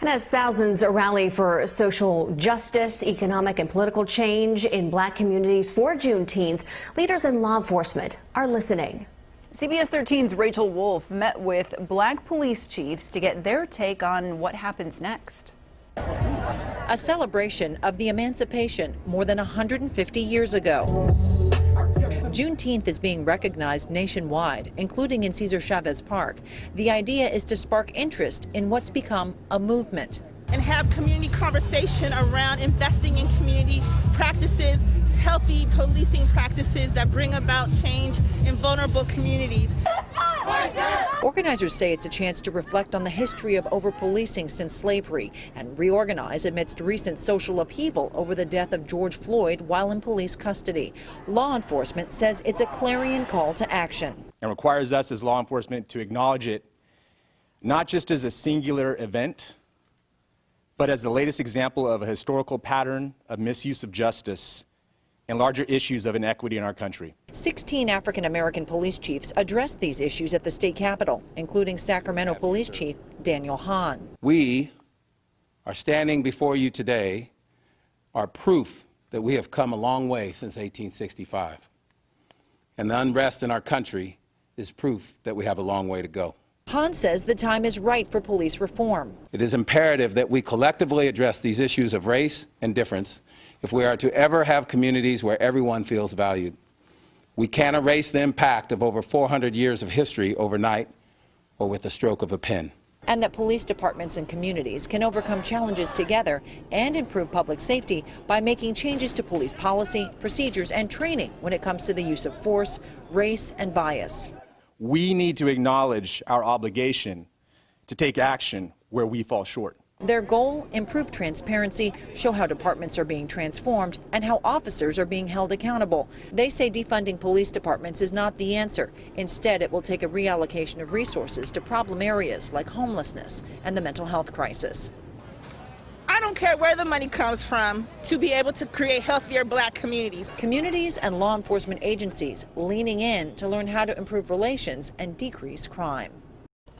And as thousands rally for social justice, economic and political change in black communities for Juneteenth, leaders in law enforcement are listening. CBS 13's Rachel Wolf met with black police chiefs to get their take on what happens next. A celebration of the emancipation more than 150 years ago. Juneteenth is being recognized nationwide, including in Cesar Chavez Park. The idea is to spark interest in what's become a movement. And have community conversation around investing in community practices, healthy policing practices that bring about change in vulnerable communities. Organizers say it's a chance to reflect on the history of over-policing since slavery and reorganize amidst recent social upheaval over the death of George Floyd while in police custody. Law enforcement says it's a clarion call to action. And requires us as law enforcement to acknowledge it not just as a singular event, but as the latest example of a historical pattern of misuse of justice and larger issues of inequity in our country. 16 African-American police chiefs addressed these issues at the state capitol, including Sacramento Police Chief Daniel Hahn. We are standing before you today are proof that we have come a long way since 1865. And the unrest in our country is proof that we have a long way to go. Hahn says the time is right for police reform. It is imperative that we collectively address these issues of race and difference if we are to ever have communities where everyone feels valued. We can't erase the impact of over 400 years of history overnight or with the stroke of a pen. And that police departments and communities can overcome challenges together and improve public safety by making changes to police policy, procedures, and training when it comes to the use of force, race, and bias. We need to acknowledge our obligation to take action where we fall short. Their goal, improve transparency, show how departments are being transformed and how officers are being held accountable. They say defunding police departments is not the answer. Instead, it will take a reallocation of resources to problem areas like homelessness and the mental health crisis. I don't care where the money comes from to be able to create healthier black communities. Communities and law enforcement agencies leaning in to learn how to improve relations and decrease crime.